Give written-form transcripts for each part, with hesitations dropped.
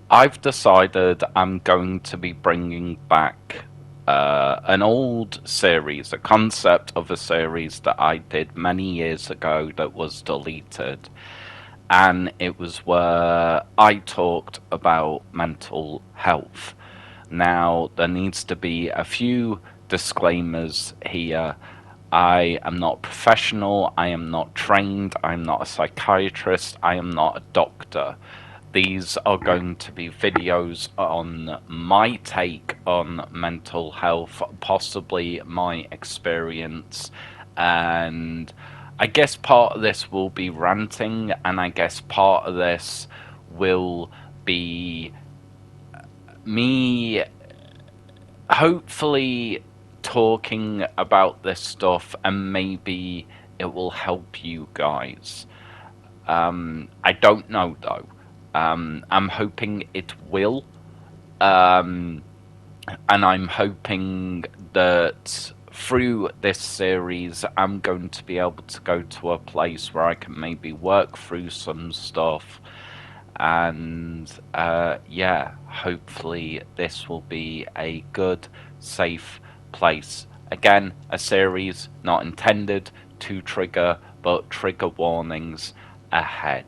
I've decided I'm going to be bringing back an old series, a concept of a series that I did many years ago that was deleted. And it was where I talked about mental health. Now, there needs to be a few disclaimers here. I am not a professional, I am not trained, I'm not a psychiatrist, I am not a doctor. These are going to be videos on my take on mental health, possibly my experience, and I guess part of this will be ranting, and I guess part of this will be me hopefully talking about this stuff, and maybe it will help you guys. I don't know though. I'm hoping it will. Um, and I'm hoping that through this series, I'm going to be able to go to a place where I can maybe work through some stuff. And yeah, hopefully, this will be a good, safe place. Again, a series not intended to trigger, but trigger warnings ahead.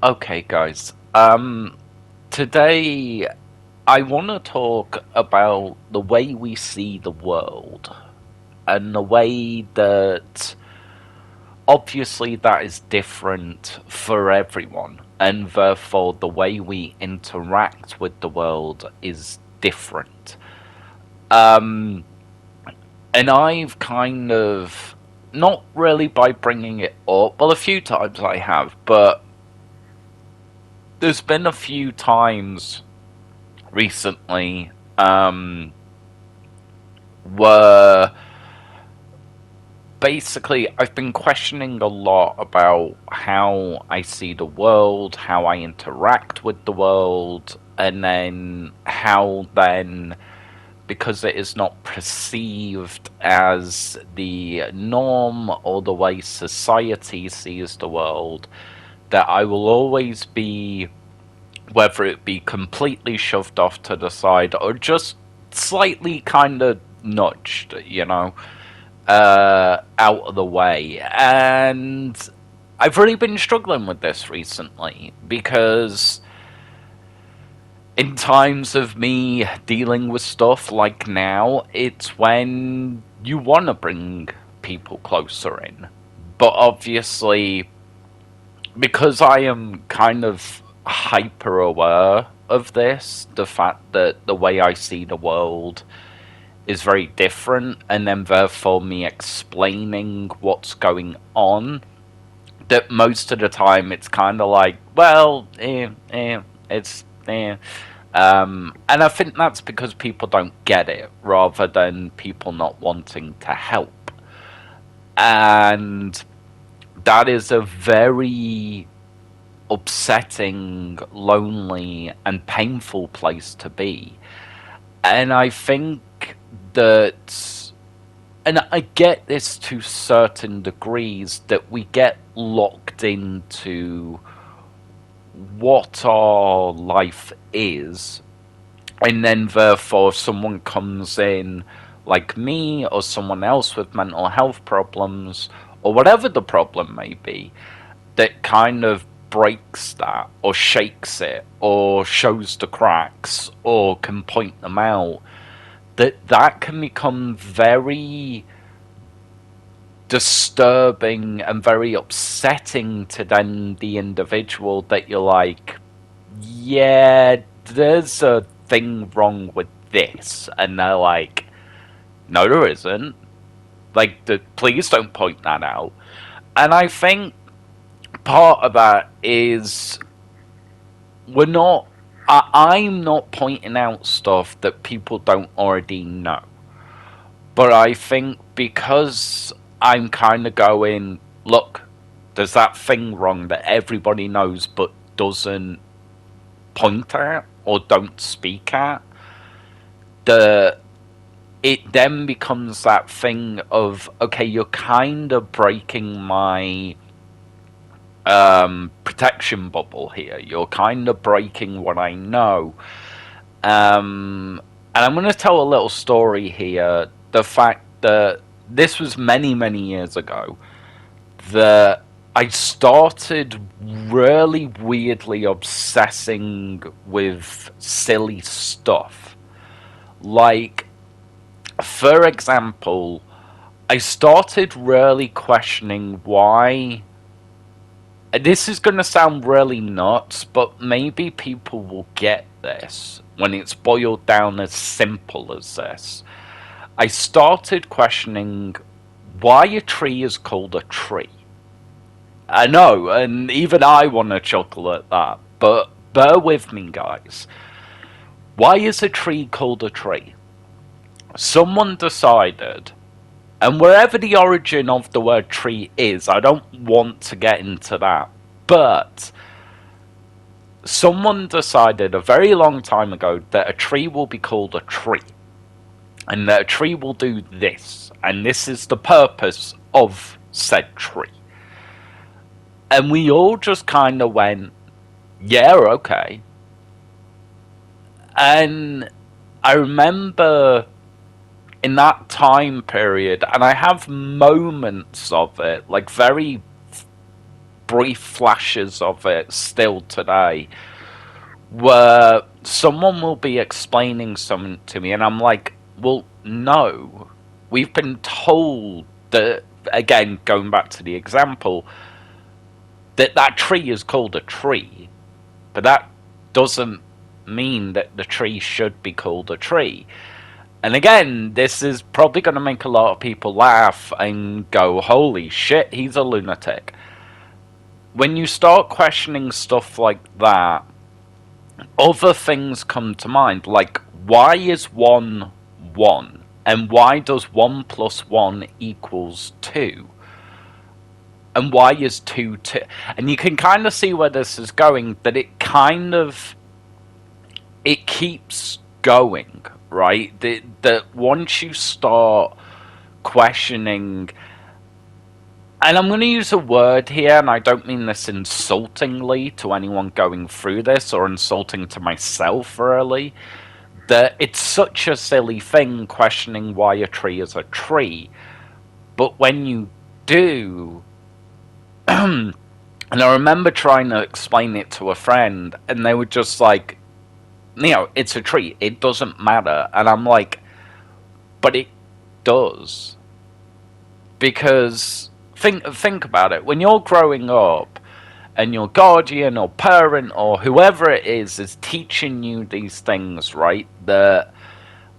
Okay, guys. Today I want to talk about the way we see the world and the way that obviously that is different for everyone, and therefore the way we interact with the world is different. Um, and I've kind of not really by bringing it up, well, a few times I have, but there's been a few times recently where basically I've been questioning a lot about how I see the world, how I interact with the world, and then how then, because it is not perceived as the norm or the way society sees the world, that I will always be, whether it be completely shoved off to the side or just slightly kind of nudged, out of the way. And I've really been struggling with this recently because in times of me dealing with stuff like now, it's when you want to bring people closer in. But obviously, because I am kind of hyper aware of this, the fact that the way I see the world is very different, and then therefore me explaining what's going on, that most of the time it's kind of like, well, it's and I think that's because people don't get it, rather than people not wanting to help, and that is a very upsetting, lonely, and painful place to be. And I think that, and I get this to certain degrees, that we get locked into what our life is, and then therefore if someone comes in like me or someone else with mental health problems or whatever the problem may be, that kind of breaks that or shakes it or shows the cracks or can point them out, that can become very disturbing and very upsetting to then the individual, that you're like, yeah, there's a thing wrong with this, and they're like, no, there isn't. Like, please don't point that out. And I think part of that is we're not. I'm not pointing out stuff that people don't already know. But I think because I'm kind of going, look, there's that thing wrong that everybody knows but doesn't point at or don't speak at, the it then becomes that thing of, okay, you're kind of breaking my protection bubble here. You're kind of breaking what I know. And I'm going to tell a little story here. The fact that this was many, many years ago, that I started really weirdly obsessing with silly stuff. Like, for example, I started really questioning why. This is going to sound really nuts, but maybe people will get this when it's boiled down as simple as this. I started questioning why a tree is called a tree. I know, and even I want to chuckle at that, but bear with me, guys. Why is a tree called a tree? Someone decided, and wherever the origin of the word tree is, I don't want to get into that, but someone decided a very long time ago that a tree will be called a tree, and that a tree will do this, and this is the purpose of said tree. And we all just kind of went, yeah, okay. And I remember in that time period, and I have moments of it, like very brief flashes of it still today, where someone will be explaining something to me and I'm like, well, no, we've been told that, again, going back to the example, that tree is called a tree, but that doesn't mean that the tree should be called a tree. And again, this is probably going to make a lot of people laugh and go, holy shit, he's a lunatic. When you start questioning stuff like that, other things come to mind, like why is 1 1? And why does 1 plus 1 equals 2? And why is 2 2? And you can kind of see where this is going, that it keeps going, right? That once you start questioning, and I'm going to use a word here, and I don't mean this insultingly to anyone going through this, or insulting to myself, really, that it's such a silly thing questioning why a tree is a tree. But when you do, and I remember trying to explain it to a friend, and they were just like, it's a tree, it doesn't matter. And I'm like, but it does. Because think about it. When you're growing up and your guardian or parent or whoever it is teaching you these things, right? That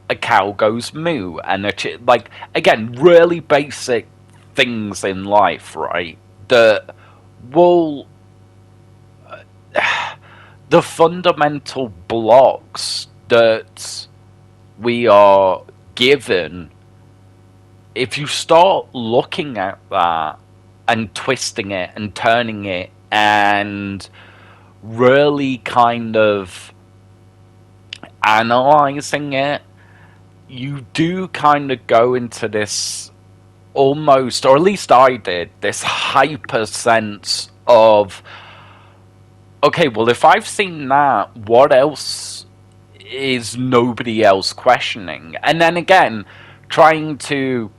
a cow goes moo, and like, again, really basic things in life, right? That will the fundamental blocks that we are given, if you start looking at that and twisting it and turning it and really kind of analyzing it, you do kind of go into this almost, or at least I did, this hyper sense of, okay, well, if I've seen that, what else is nobody else questioning? And then again, trying to,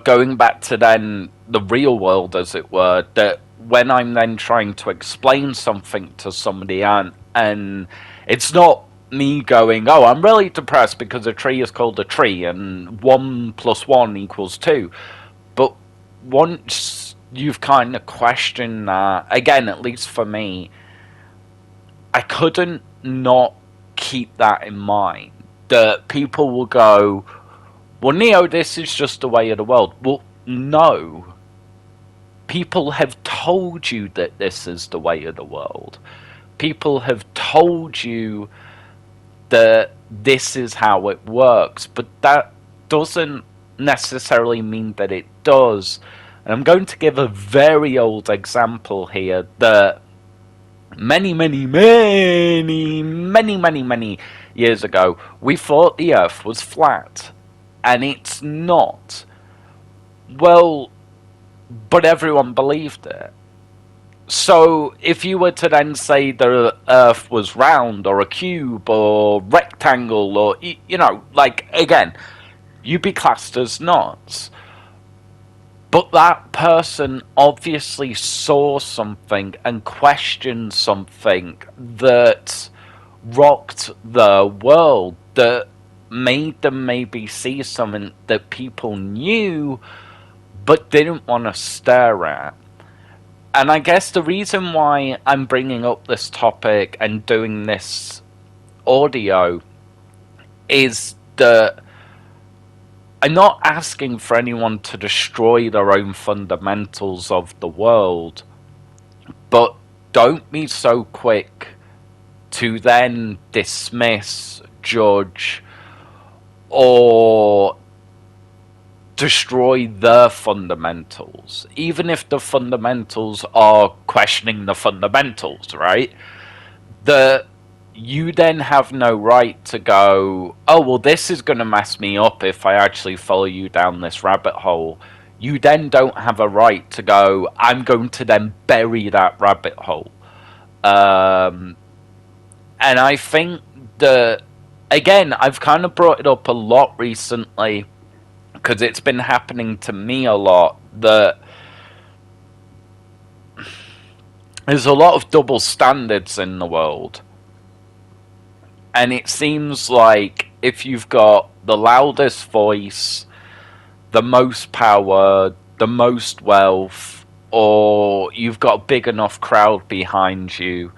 going back to then the real world, as it were, that when I'm then trying to explain something to somebody, and it's not me going, oh, I'm really depressed because a tree is called a tree, and 1 plus 1 equals 2. But once you've kind of questioned that, again, at least for me, I couldn't not keep that in mind. That people will go, well, Neo, this is just the way of the world. Well, no. People have told you that this is the way of the world. People have told you that this is how it works. But that doesn't necessarily mean that it does. And I'm going to give a very old example here that many years ago, we thought the Earth was flat. And it's not. Well, but everyone believed it. So, if you were to then say the Earth was round or a cube or rectangle or, like, again, you'd be classed as nuts. But that person obviously saw something and questioned something that rocked the world, that made them maybe see something that people knew but didn't want to stare at. And I guess the reason why I'm bringing up this topic and doing this audio is that I'm not asking for anyone to destroy their own fundamentals of the world, but don't be so quick to then dismiss, judge, or destroy the fundamentals, even if the fundamentals are questioning the fundamentals, right? You then have no right to go, oh, well, this is going to mess me up if I actually follow you down this rabbit hole. You then don't have a right to go, I'm going to then bury that rabbit hole. And I think that, again, I've kind of brought it up a lot recently because it's been happening to me a lot, that there's a lot of double standards in the world. And it seems like if you've got the loudest voice, the most power, the most wealth, or you've got a big enough crowd behind you,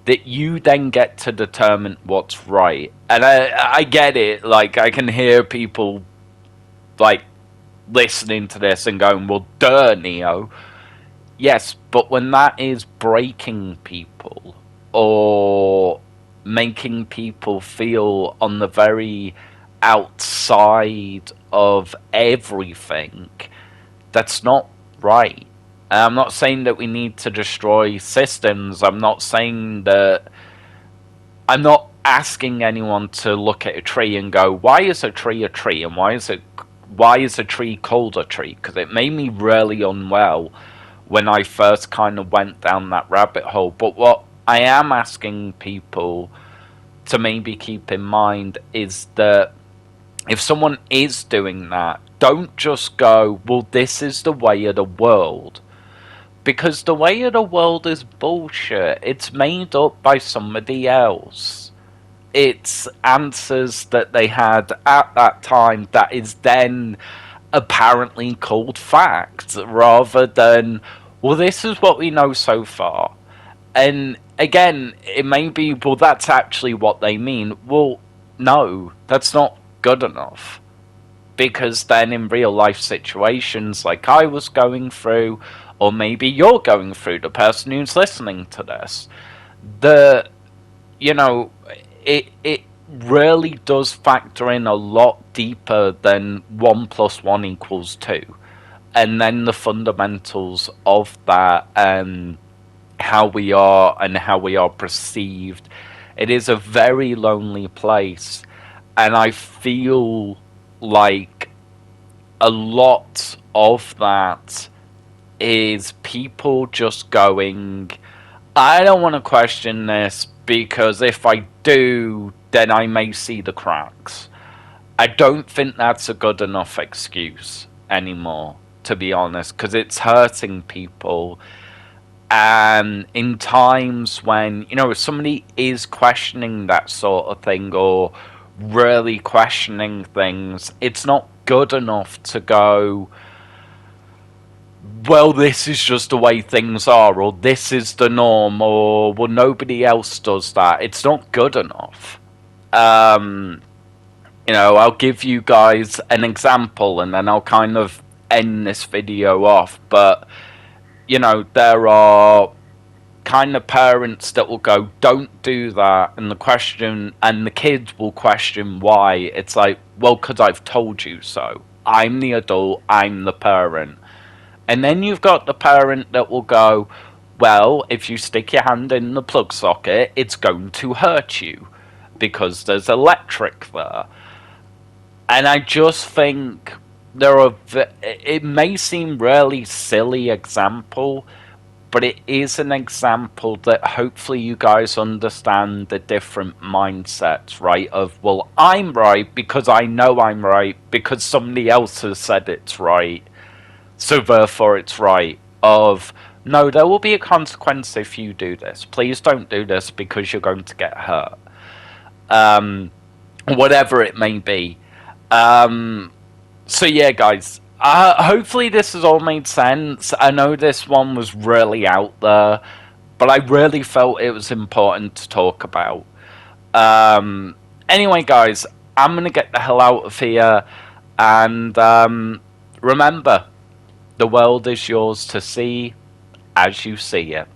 that you then get to determine what's right. And I get it. Like, I can hear people, like, listening to this and going, well, duh, Neo. Yes, but when that is breaking people or making people feel on the very outside of everything, that's not right. I'm not saying that we need to destroy systems. I'm not saying that. I'm not asking anyone to look at a tree and go, why is a tree and why is a tree called a tree? Because it made me really unwell when I first kind of went down that rabbit hole. But what I am asking people to maybe keep in mind is that if someone is doing that, don't just go, well, this is the way of the world. Because the way of the world is bullshit. It's made up by somebody else. It's answers that they had at that time that is then apparently called fact, rather than, well, this is what we know so far. And again, it may be, well, that's actually what they mean. Well, no, that's not good enough. Because then in real life situations like I was going through, or maybe you're going through, the person who's listening to this, it really does factor in a lot deeper than 1 + 1 = 2. And then the fundamentals of that, and how we are and how we are perceived. It is a very lonely place. And I feel like a lot of that is people just going, I don't want to question this, because if I do, then I may see the cracks. I don't think that's a good enough excuse anymore, to be honest, because it's hurting people. And in times when, if somebody is questioning that sort of thing, or really questioning things, it's not good enough to go, well, this is just the way things are, or this is the norm, or, well, nobody else does that. It's not good enough. I'll give you guys an example, and then I'll kind of end this video off. But, there are kind of parents that will go, don't do that, and the kids will question why. It's like, well, because I've told you so. I'm the adult, I'm the parent. And then you've got the parent that will go, well, if you stick your hand in the plug socket, it's going to hurt you because there's electric there. And I just think it may seem really silly example, but it is an example that hopefully you guys understand the different mindsets, right? Of, well, I'm right because I know I'm right because somebody else has said it's right, so therefore it's right. Of, no, there will be a consequence if you do this. Please don't do this because you're going to get hurt. Whatever it may be. So yeah, guys. Hopefully this has all made sense. I know this one was really out there, but I really felt it was important to talk about. Anyway, guys, I'm gonna get the hell out of here, and remember, the world is yours to see as you see it.